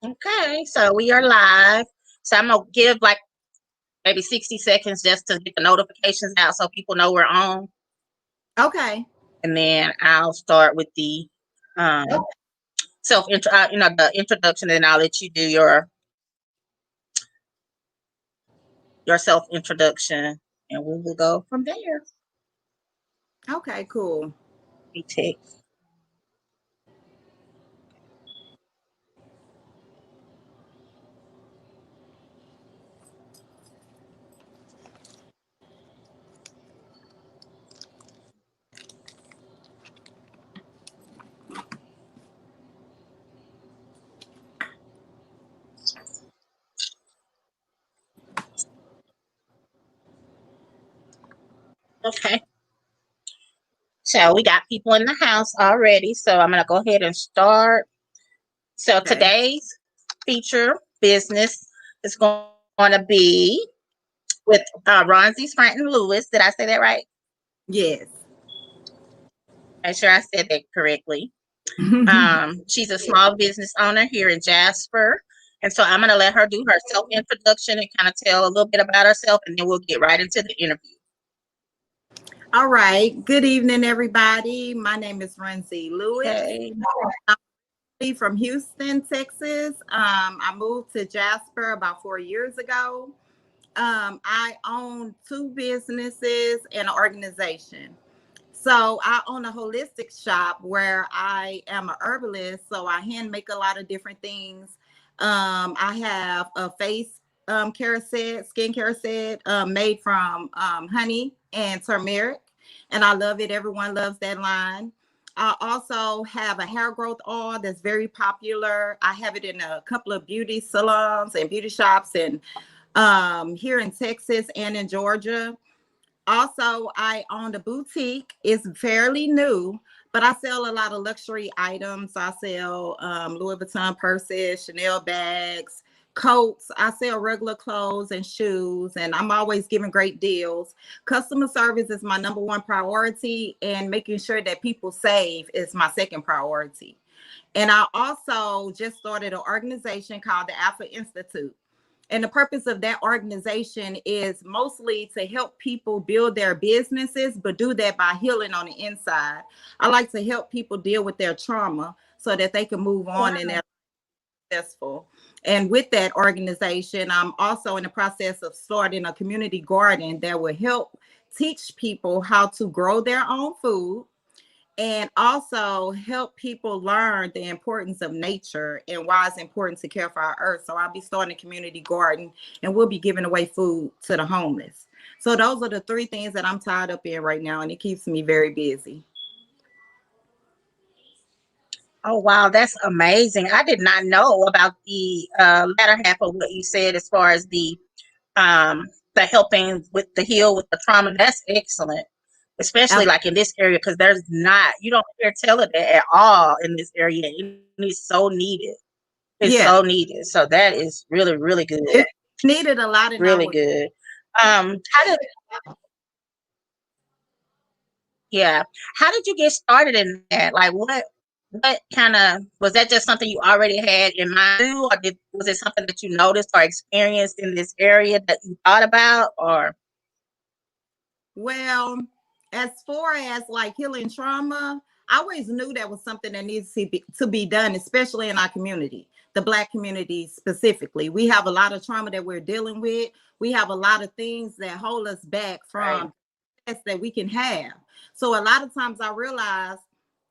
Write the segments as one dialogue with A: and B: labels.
A: Okay, so we are live. So I'm gonna give like maybe 60 seconds just to get the notifications out so people know we're on.
B: Okay.
A: And then I'll start with the um the introduction, and I'll let you do your self introduction and we will go from there.
B: Okay, cool.
A: We take. Okay. So we got people in the house already. So I'm gonna go ahead and start. So
B: Okay.
A: today's feature business is going to be with Ronzie Scranton-Lewis. Did I say that right?
B: Yes.
A: Make sure I said that correctly. She's a small business owner here in Jasper. And so I'm going to let her do her self introduction and kind of tell a little bit about herself, and then we'll get right into the interview.
B: All right. Good evening, everybody. My name is Ronzie Lewis.
A: Okay.
B: I'm from Houston, Texas. I moved to Jasper about 4 years ago. I own two businesses and an organization. So I own a holistic shop where I am a herbalist. So I hand make a lot of different things. I have a face care set, skincare set made from honey and turmeric, and I love it. Everyone loves that line. I also have a hair growth oil that's very popular. I have it in a couple of beauty salons and beauty shops, and here in Texas and in Georgia. Also, I own a boutique. It's fairly new, but I sell a lot of luxury items. I sell Louis Vuitton purses, Chanel bags, coats. I sell regular clothes and shoes, and I'm always giving great deals. Customer service is my number one priority, and making sure that people save is my second priority. And I also just started an organization called the Alpha Institute. And the purpose of that organization is mostly to help people build their businesses, but do that by healing on the inside. I like to help people deal with their trauma so that they can move on and they're successful. And with that organization, I'm also in the process of starting a community garden that will help teach people how to grow their own food and also help people learn the importance of nature and why it's important to care for our earth. So I'll be starting a community garden and we'll be giving away food to the homeless. So those are the three things that I'm tied up in right now, and it keeps me very busy.
A: Oh, wow. That's amazing. I did not know about the latter half of what you said as far as the helping with the heal with the trauma. That's excellent, especially
B: Ab-
A: like in this area, because you don't hear tell of that at all in this area. And it's so needed. It's
B: yeah,
A: so needed. So that is really, really good.
B: it needed a lot in
A: Really
B: our.
A: good. How did Yeah. How did you get started in that? Like what kind of was that just something you already had in mind, or was it something that you noticed or experienced in this area that you thought about or
B: Well, as far as like healing trauma, I always knew that was something that needs to be done, especially in our community, the Black community specifically. We have a lot of trauma that we're dealing with. We have a lot of things that hold us back
A: right?
B: from that we can have. So a lot of times I realize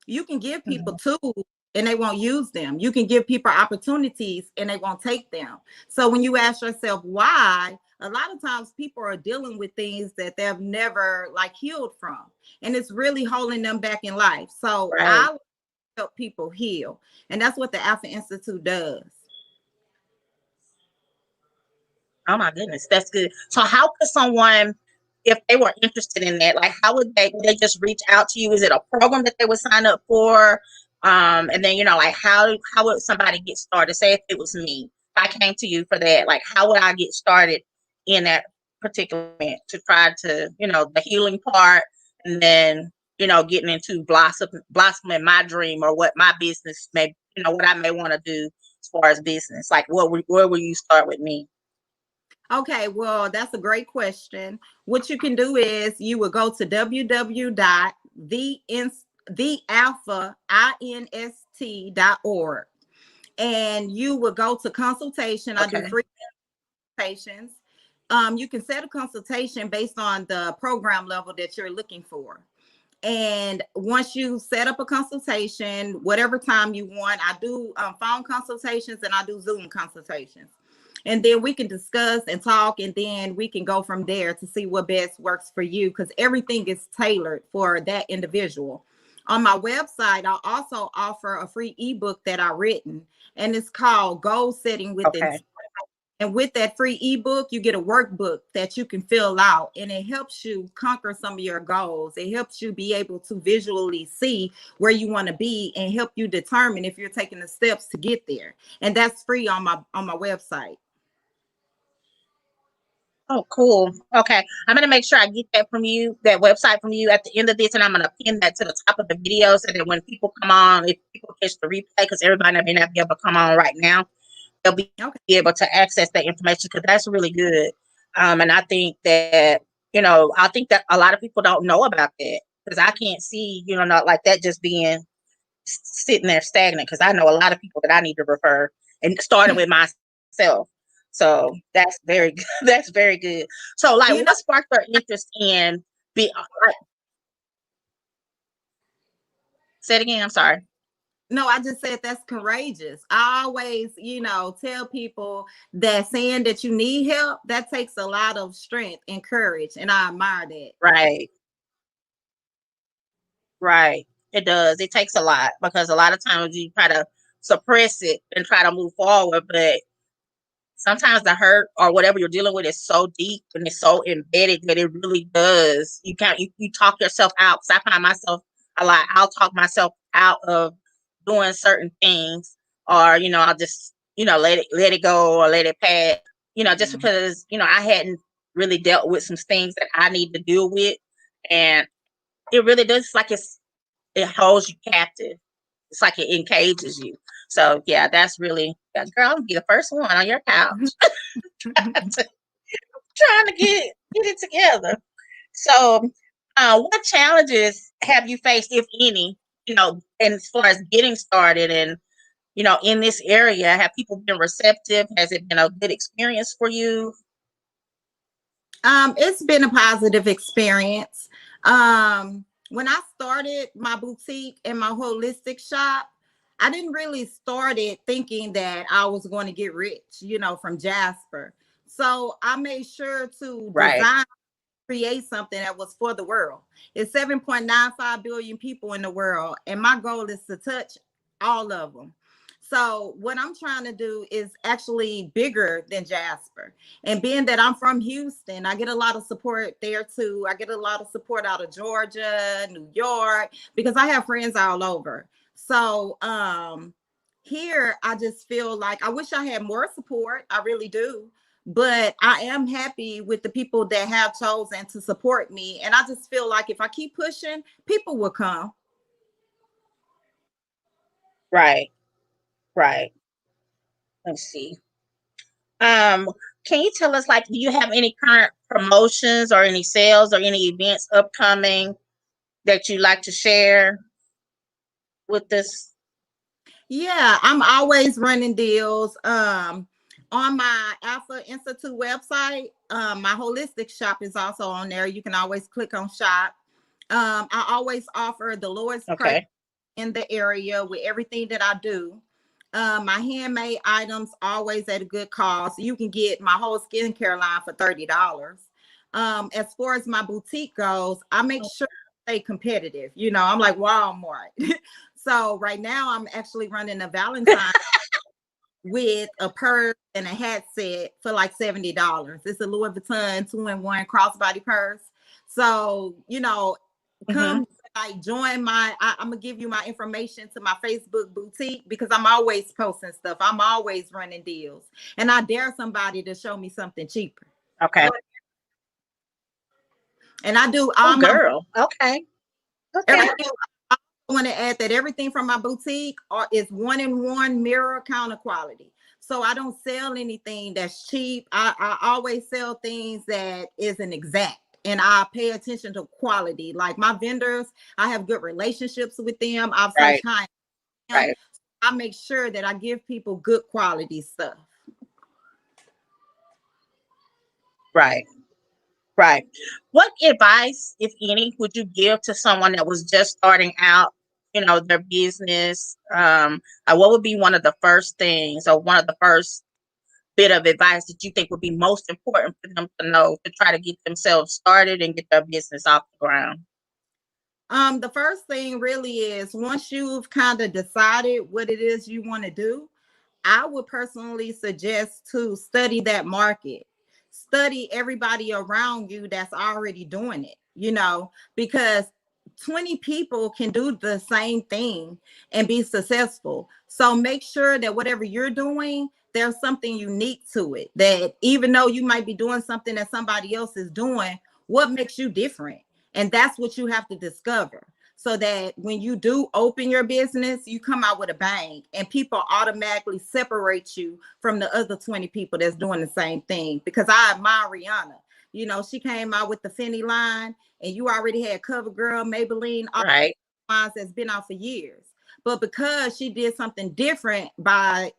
B: you can give people
A: Mhm.
B: tools and they won't use them. You can give people opportunities and they won't take them. So when you ask yourself why, a lot of times people are dealing with things that they've never like healed from. And it's really holding them back in life. So
A: Right.
B: I help people heal. And that's what the Alpha Institute does.
A: Oh my goodness, that's good. So how could someone, if they were interested in that, like how would they just reach out to you? Is it a program that they would sign up for? And then like how would somebody get started? Say if it was me, if I came to you for that, like how would I get started in that particular event to try to, the healing part and then, getting into blossoming my dream or what my business may, what I may want to do as far as business? Like, where will you start with me?
B: Okay, well, that's a great question. What you can do is you will go to www.thealphainst.org, and you will go to consultation. I do
A: Okay.
B: free consultations. You can set a consultation based on the program level that you're looking for. And once you set up a consultation, whatever time you want, I do phone consultations and I do Zoom consultations. And then we can discuss and talk, and then we can go from there to see what best works for you, because everything is tailored for that individual. On my website, I also offer a free ebook that I've written, and it's called Goal Setting with
A: Okay.
B: Intent. And with that free ebook, you get a workbook that you can fill out, and it helps you conquer some of your goals. It helps you be able to visually see where you want to be and help you determine if you're taking the steps to get there. And that's free on my website.
A: Oh, cool. Okay. I'm going to make sure I get that from you, that website from you at the end of this, and I'm going to pin that to the top of the video so that when people come on, if people catch the replay, because everybody may not be able to come on right now, they'll be
B: Okay.
A: able to access that information, because that's really good. And I think that, I think that a lot of people don't know about that, because I can't see, not like that just being sitting there stagnant, because I know a lot of people that I need to refer, and starting with myself. So that's very good. That's very good. So, like,
B: You know,
A: what sparked your interest in be? Say it again. I'm sorry.
B: no, I just said that's courageous. I always, tell people that saying that you need help, that takes a lot of strength and courage. And I admire that.
A: Right. Right. It does. It takes a lot, because a lot of times you try to suppress it and try to move forward, but sometimes the hurt or whatever you're dealing with is so deep and it's so embedded that it really does. You can't, you talk yourself out. Cause I find myself a lot, I'll talk myself out of doing certain things, or, I'll just, let it go or let it pass, just because, I hadn't really dealt with some things that I need to deal with. And it really does. It's like it holds you captive. It's like it encages you. So yeah, that's really, girl, I'm gonna be the first one on your couch trying to get it together. So, what challenges have you faced, if any? And as far as getting started, and in this area, have people been receptive? Has it been a good experience for you?
B: It's been a positive experience. When I started my boutique and my holistic shop, I didn't really start it thinking that I was going to get rich, from Jasper. So I made sure to
A: Right.
B: create something that was for the world. It's 7.95 billion people in the world, and my goal is to touch all of them. So what I'm trying to do is actually bigger than Jasper. And being that I'm from Houston, I get a lot of support there too. I get a lot of support out of Georgia, New York, because I have friends all over. So here I just feel like I wish I had more support. I really do. But I am happy with the people that have chosen to support me. And I just feel like if I keep pushing, people will come.
A: Right. Right. Let's see. Um, can you tell us, like, do you have any current promotions or any sales or any events upcoming that you like to share with us?
B: Yeah, I'm always running deals. On my Alpha Institute website, my holistic shop is also on there. You can always click on shop. I always offer the lowest price
A: Okay.
B: in the area with everything that I do. My handmade items always at a good cost. You can get my whole skincare line for $30. As far as my boutique goes, I make sure I stay competitive. I'm like Walmart. So right now I'm actually running a Valentine with a purse and a hat set for like $70. It's a Louis Vuitton 2-in-1 crossbody purse. So,
A: Mm-hmm.
B: come like join I'm gonna give you my information to my Facebook boutique, because I'm always posting stuff. I'm always running deals. And I dare somebody to show me something cheaper.
A: Okay.
B: And I do
A: Oh,
B: all my
A: girl. Okay. Okay.
B: everything I want to add that everything from my boutique is 1-in-1 mirror counter quality. So I don't sell anything that's cheap. I always sell things that isn't exact. And I pay attention to quality. Like my vendors, I have good relationships with them. I've such
A: Right.
B: high.
A: Right.
B: I make sure that I give people good quality stuff.
A: Right. Right. What advice, if any, would you give to someone that was just starting out, their business? What would be one of the first things or one of the first bit of advice that you think would be most important for them to know to try to get themselves started and get their business off the ground?
B: The first thing really is once you've kind of decided what it is you want to do, I would personally suggest to study that market. Study everybody around you that's already doing it, because 20 people can do the same thing and be successful. So make sure that whatever you're doing, there's something unique to it. That even though you might be doing something that somebody else is doing, what makes you different? And that's what you have to discover, so that when you do open your business, you come out with a bang and people automatically separate you from the other 20 people that's doing the same thing. Because I admire Rihanna. She came out with the Fenty line, and you already had CoverGirl, Maybelline, all
A: Right.
B: lines that's been out for years. But because she did something different by,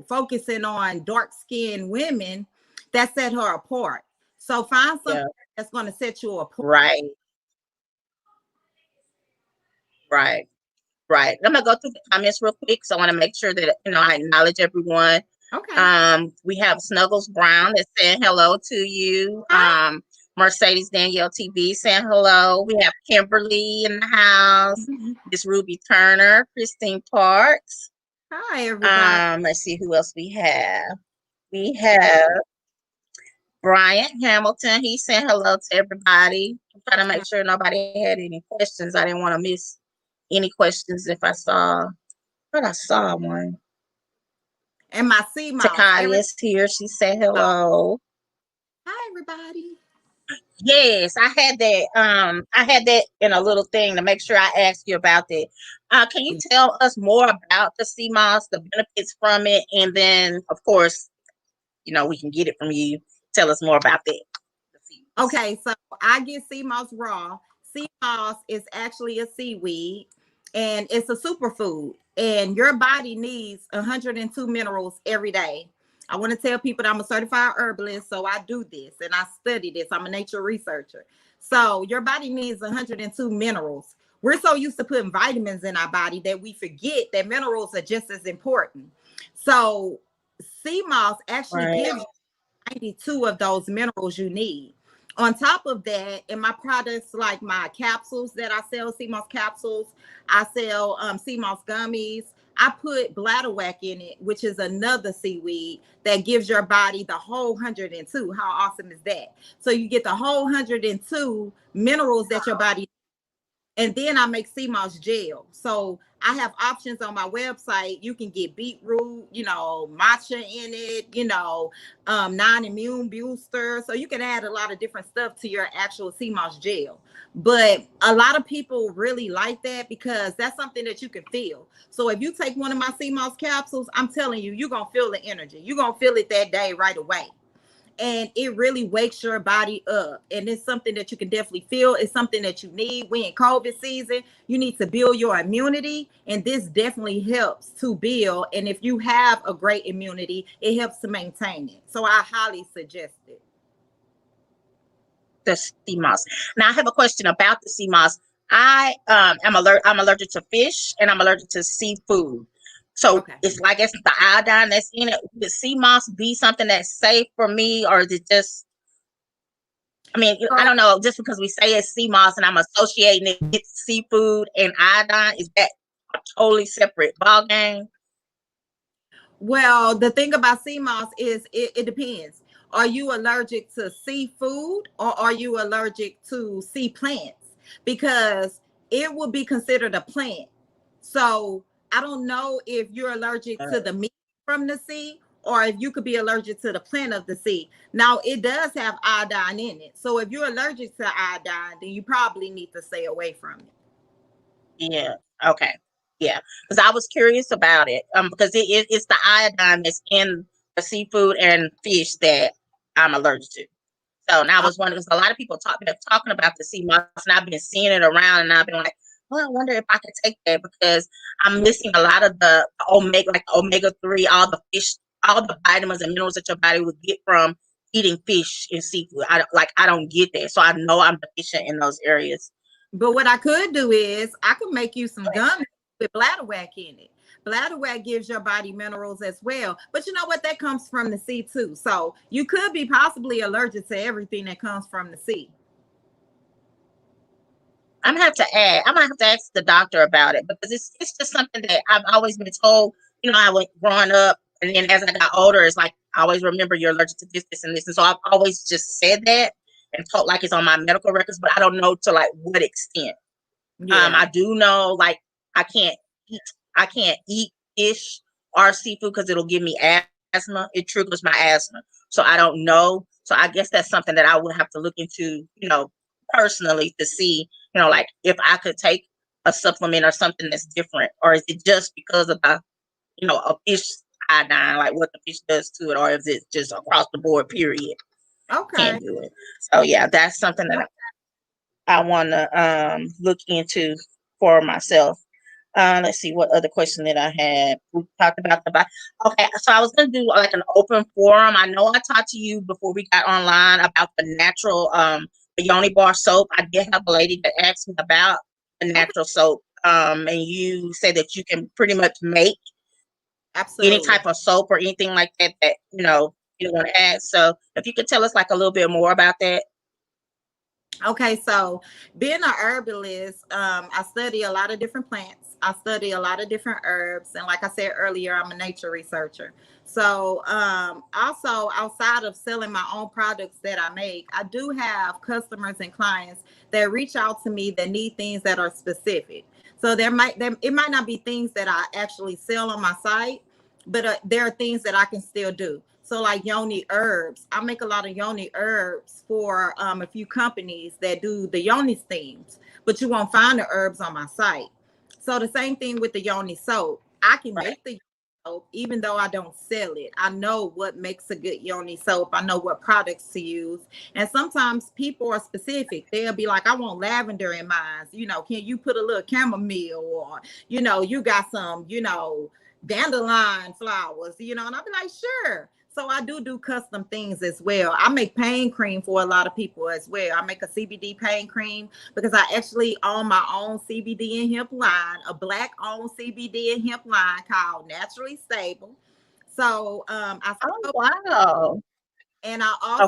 B: focusing on dark-skinned women, that set her apart. So find something that's going to set you apart.
A: Right. Right. Right. I'm gonna go through the comments real quick. So I want to make sure that I acknowledge everyone.
B: Okay.
A: We have Snuggles Brown that's saying hello to you.
B: Hi.
A: Mercedes Danielle TV saying hello. We have Kimberly in the house. Miss Ruby Turner, Christine Parks.
B: Hi, everybody.
A: Let's see who else we have. We have Brian Hamilton. He's saying hello to everybody. I'm trying to make sure nobody had any questions. I didn't want to miss any questions if I saw. But I saw one.
B: And my sea mouse.
A: Takai is here. She said hello.
B: Hi, everybody.
A: Yes, I had that in a little thing to make sure I asked you about that. Can you tell us more about the sea moss, the benefits from it, and then of course, we can get it from you. Tell us more about that.
B: Okay, so I get sea moss raw. Sea moss is actually a seaweed, and it's a superfood. And your body needs 102 minerals every day. I want to tell people that I'm a certified herbalist, so I do this and I study this. I'm a nature researcher. So your body needs 102 minerals. We're so used to putting vitamins in our body that we forget that minerals are just as important. So sea moss actually gives you 92 of those minerals you need. On top of that, in my products, like my capsules that I sell, sea moss capsules, I sell sea moss gummies. I put bladderwrack in it, which is another seaweed that gives your body the whole 102. How awesome is that? So you get the whole 102 minerals that your body. And then I make sea moss gel. So I have options on my website. You can get beetroot, matcha in it, non-immune booster. So you can add a lot of different stuff to your actual sea moss gel. But a lot of people really like that because that's something that you can feel. So if you take one of my sea moss capsules, I'm telling you, you're going to feel the energy. You're going to feel it that day right away. And it really wakes your body up. And it's something that you can definitely feel. It's something that you need. We in COVID season, you need to build your immunity. And this definitely helps to build. And if you have a great immunity, it helps to maintain it. So I highly suggest it.
A: The sea moss. Now I have a question about the sea moss. I'm allergic to fish and I'm allergic to seafood. So it's the iodine that's in it. Would sea moss be something that's safe for me, or is it just? I don't know. Just because we say it's sea moss and I'm associating it with seafood and iodine, is that a totally separate ball game?
B: Well, the thing about sea moss is it depends. Are you allergic to seafood or are you allergic to sea plants? Because it will be considered a plant. So I don't know if you're allergic to the meat from the sea or if you could be allergic to the plant of the sea. Now, it does have iodine in it. So if you're allergic to iodine, then you probably need to stay away from it.
A: Yeah. Okay. Yeah. Because I was curious about it. Because it's the iodine that's in the seafood and fish that I'm allergic to. So, and I was wondering, because a lot of people been talking about the sea moss, and I've been seeing it around, and I've been like, well, I wonder if I could take that because I'm missing a lot of the omega, like omega-3, all the fish, all the vitamins and minerals that your body would get from eating fish and seafood. I don't get that, so I know I'm deficient in those areas.
B: But what I could do is I could make you some gummies with bladderwrack in it. Bladderwrack gives your body minerals as well. But you know what? That comes from the sea too. So you could be possibly allergic to everything that comes from the sea.
A: I'm gonna have to add. I'm gonna have to ask the doctor about it because it's just something that I've always been told. You know, I went growing up, and then as I got older, it's like I always remember you're allergic to this, this, and this, and so I've always just said that and told like it's on my medical records, but I don't know to like what extent.
B: Yeah.
A: I do know like I can't eat I can't eat fish or seafood because it'll give me asthma. It triggers my asthma, so I don't know. So I guess that's something that I would have to look into, personally to see, like if I could take a supplement or something that's different, or is it just because of a fish iodine, like what the fish does to it, or is it just across the board, period?
B: Okay.
A: Can't do it. So yeah, that's something that I want to look into for myself. Let's see what other question that I had. We talked about okay, so I was gonna do like an open forum. I know I talked to you before we got online about the natural the Yoni bar soap. I did have a lady that asked me about the natural soap. And you say that you can pretty much make
B: Absolutely
A: any type of soap or anything like that you want to add. So if you could tell us like a little bit more about that.
B: Okay, so being an herbalist, I study a lot of different plants. I study a lot of different herbs, and like I said earlier, I'm a nature researcher. So, also outside of selling my own products that I make, I do have customers and clients that reach out to me that need things that are specific. So it might not be things that I actually sell on my site, but there are things that I can still do. So like yoni herbs, I make a lot of yoni herbs for a few companies that do the yoni steams, but you won't find the herbs on my site. So the same thing with the yoni soap. I can make the soap even though I don't sell it. I know what makes a good yoni soap. I know what products to use. And sometimes people are specific. They'll be like, I want lavender in mine. Can you put a little chamomile, or, you got some, dandelion flowers, and I'll be like, sure. So I do custom things as well. I make pain cream for a lot of people as well. I make a CBD pain cream because I actually own my own CBD and hemp line, a black owned CBD and hemp line called Naturally Stable. So
A: Oh wow.
B: And I also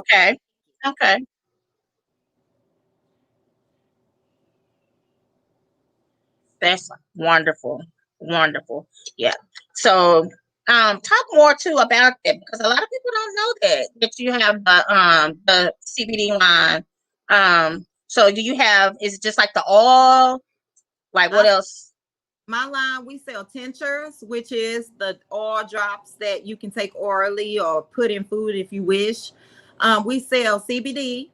A: Okay. That's wonderful. Wonderful. Yeah. So talk more too about that because a lot of people don't know that you have the CBD line. So do you have, is it just like the oil? Like what else?
B: My line, we sell tinctures, which is the oil drops that you can take orally or put in food if you wish. We sell CBD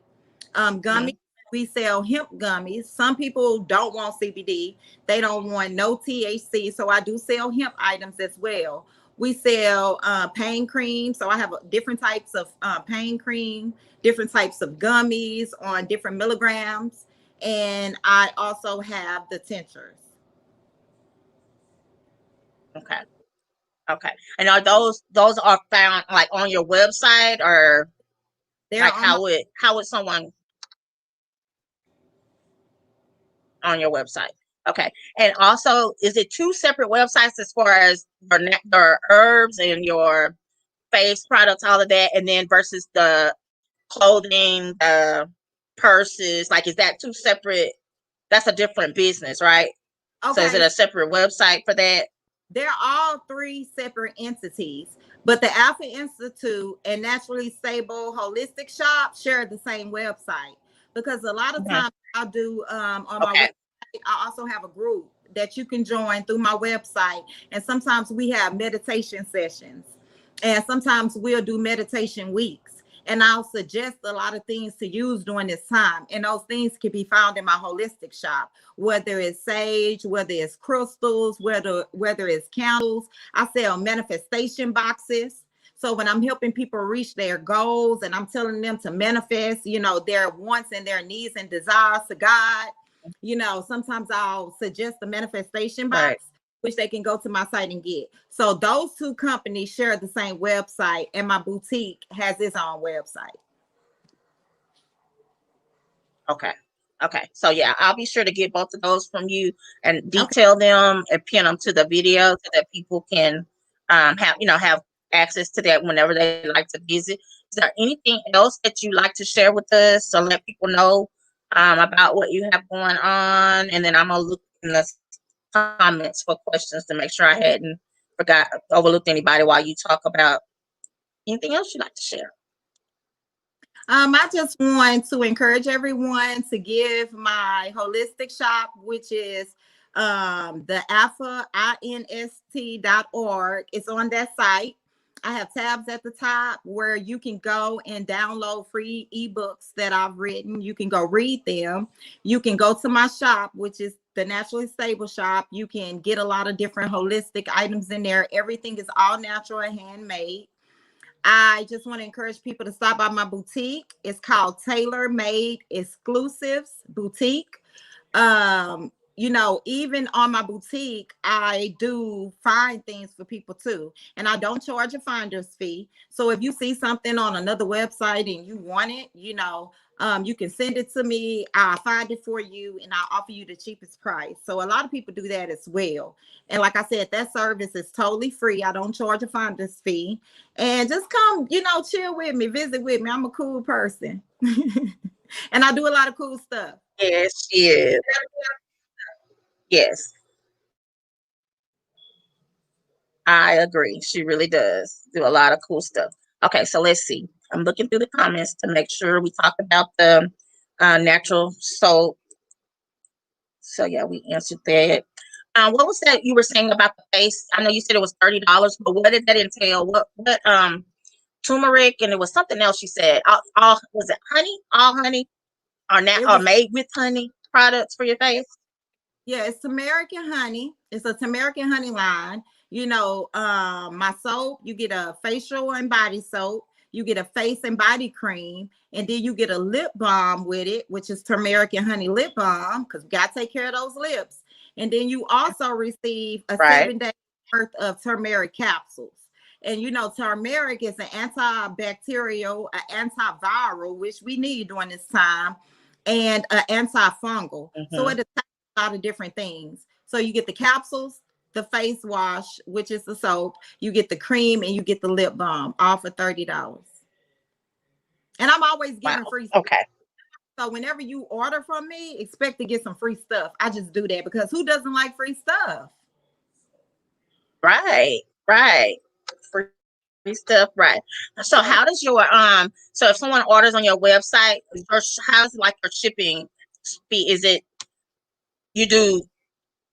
B: gummies. We sell hemp gummies. Some people don't want CBD. They don't want no THC. So I do sell hemp items as well. We sell pain cream. So I have different types of pain cream, different types of gummies on different milligrams. And I also have the tinctures.
A: Okay. Okay. And are those are found like on your website, or
B: They're
A: like
B: on
A: how would someone on your website? Okay. And also, is it two separate websites as far as your herbs and your face products, all of that, and then versus the clothing, the purses? Like, is that two separate? That's a different business, right? So is it
B: Okay.
A: a separate website for that?
B: They're all three separate entities, but the Alpha Institute and Naturally Stable Holistic Shop share the same website because a lot of times I do on my website, I also have a group that you can join through my website. And sometimes we have meditation sessions, and sometimes we'll do meditation weeks. and I'll suggest a lot of things to use during this time. And those things can be found in my holistic shop, whether it's sage, whether it's crystals, whether it's candles. I sell manifestation boxes. So when I'm helping people reach their goals and I'm telling them to manifest, their wants and their needs and desires to God, sometimes I'll suggest the manifestation
A: Right.
B: box, which they can go to my site and get. So those two companies share the same website, and my boutique has its own website.
A: Okay. Okay. So yeah, I'll be sure to get both of those from you and
B: Okay.
A: detail them and pin them to the video so that people can have access to that whenever they like to visit. Is there anything else that you like to share with us to let people know about what you have going on? And then I'm gonna look in the comments for questions to make sure I hadn't overlooked anybody while you talk about anything else you'd like to share.
B: I just want to encourage everyone to give my holistic shop, which is the alphainst.org. It's on that site. I have tabs at the top where you can go and download free ebooks that I've written. You can go read them. You can go to my shop, which is the Naturally Stable Shop. You can get a lot of different holistic items in there. Everything is all natural and handmade. I just want to encourage people to stop by my boutique. It's called Tailor Made Exclusives Boutique. Even on my boutique, I do find things for people too. And I don't charge a finder's fee. So if you see something on another website and you want it, you can send it to me. I'll find it for you and I'll offer you the cheapest price. So a lot of people do that as well. And like I said, that service is totally free. I don't charge a finder's fee. And just come, chill with me, visit with me. I'm a cool person. And I do a lot of cool stuff.
A: Yes, she is. Yes. I agree. She really does do a lot of cool stuff. Okay, so let's see. I'm looking through the comments to make sure we talk about the natural soap. So yeah, we answered that. What was that you were saying about the face? I know you said it was $30, but what did that entail? What turmeric, and it was something else you said. All was it honey? All honey or made with honey products for your face?
B: Yeah, it's turmeric and honey. It's a turmeric and honey line. My soap, you get a facial and body soap, you get a face and body cream, and then you get a lip balm with it, which is turmeric and honey lip balm, because we got to take care of those lips. And then you also receive a 7-day worth of turmeric capsules. And turmeric is an antibacterial, an antiviral, which we need during this time, and an antifungal. So it attacks a lot of different things. So you get the capsules, the face wash, which is the soap, you get the cream, and you get the lip balm, all for $30. And I'm always giving free stuff.
A: Okay.
B: So whenever you order from me, expect to get some free stuff. I just do that because who doesn't like free stuff?
A: Right. Free stuff, right. So how does your so if someone orders on your website, how's like your shipping fee? Is it you do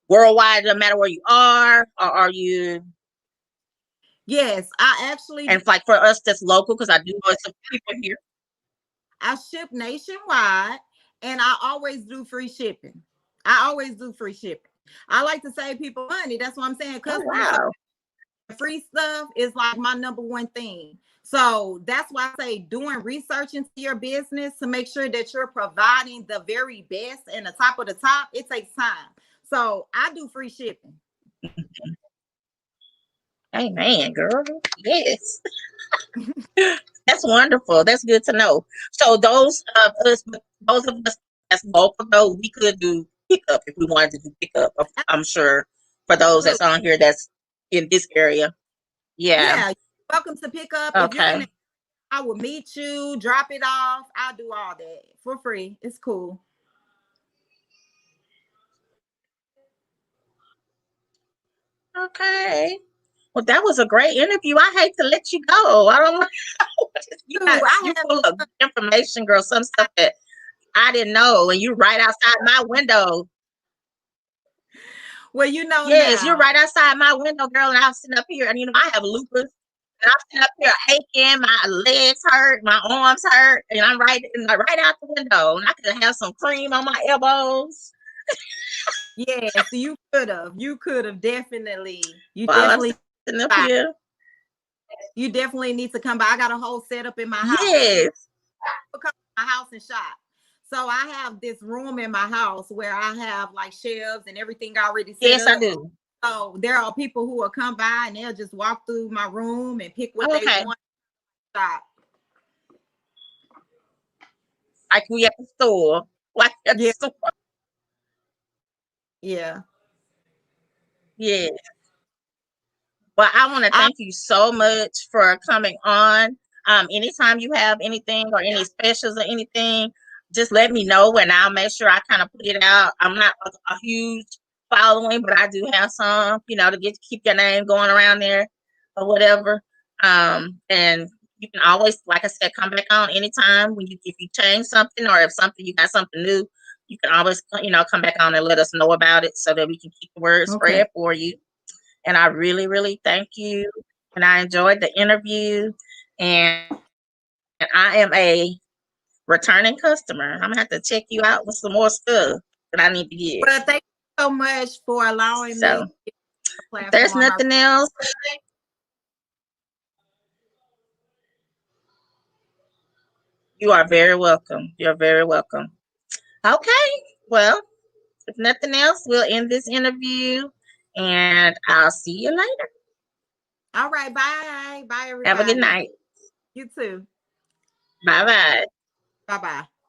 A: worldwide, no matter where you are, or are you?
B: Yes, I actually.
A: And like for us that's local, because I do know some people here.
B: I ship nationwide, and I always do free shipping. I like to save people money. That's what I'm saying.
A: Oh, wow.
B: Free stuff is like my number one thing. So that's why I say doing research into your business to make sure that you're providing the very best and the top of the top, it takes time. So I do free shipping.
A: Amen, girl. Yes. That's wonderful. That's good to know. So those of us that's local, though, we could do pickup if we wanted to do pickup. I'm sure for those that's on here that's in this area. Yeah.
B: Welcome to pick up.
A: Okay.
B: I will meet you, drop it off. I'll do all that for free. It's cool.
A: Okay. Well, that was a great interview. I hate to let you go. I don't know. You're full of information, girl. Some stuff that I didn't know, and you're right outside my window.
B: Well,
A: yes, you're right outside my window, girl, and I'm sitting up here, and I have lupus. And I'm sitting up here aching, my legs hurt, my arms hurt, and I'm right out the window. And I could have some cream on my elbows.
B: Yes, you could have. You could have definitely. You
A: While I'm
B: definitely.
A: sitting up here.
B: You definitely need to come by. I got a whole setup in my house.
A: Yes.
B: Come to my house and shop. So I have this room in my house where I have like shelves and everything already set
A: Yes,
B: up.
A: I do.
B: So there are people who will come by and they'll just walk through my room and pick what they
A: Okay.
B: want. Shop.
A: Like we at the store. Like at the
B: Yeah.
A: store.
B: Yeah.
A: Yeah. Well, I want to thank you so much for coming on. Anytime you have anything or any specials or anything, just let me know and I'll make sure I kind of put it out. I'm not a huge following, but I do have some, to keep your name going around there or whatever. And you can always, like I said, come back on anytime if you change something or if you got something new, you can always, come back on and let us know about it so that we can keep the word spread for you. And I really, really thank you. And I enjoyed the interview. And I am a returning customer. I'm gonna have to check you out with some more stuff that I need to get.
B: Well, thank you so much for allowing
A: So
B: me the
A: if there's
B: platform.
A: nothing else, you are very welcome. You're very welcome. Okay. Well, if nothing else, we'll end this interview and I'll see you later.
B: All right. Bye. Bye,
A: Have a good
B: everybody.
A: night.
B: You too.
A: Bye bye.
B: Bye bye.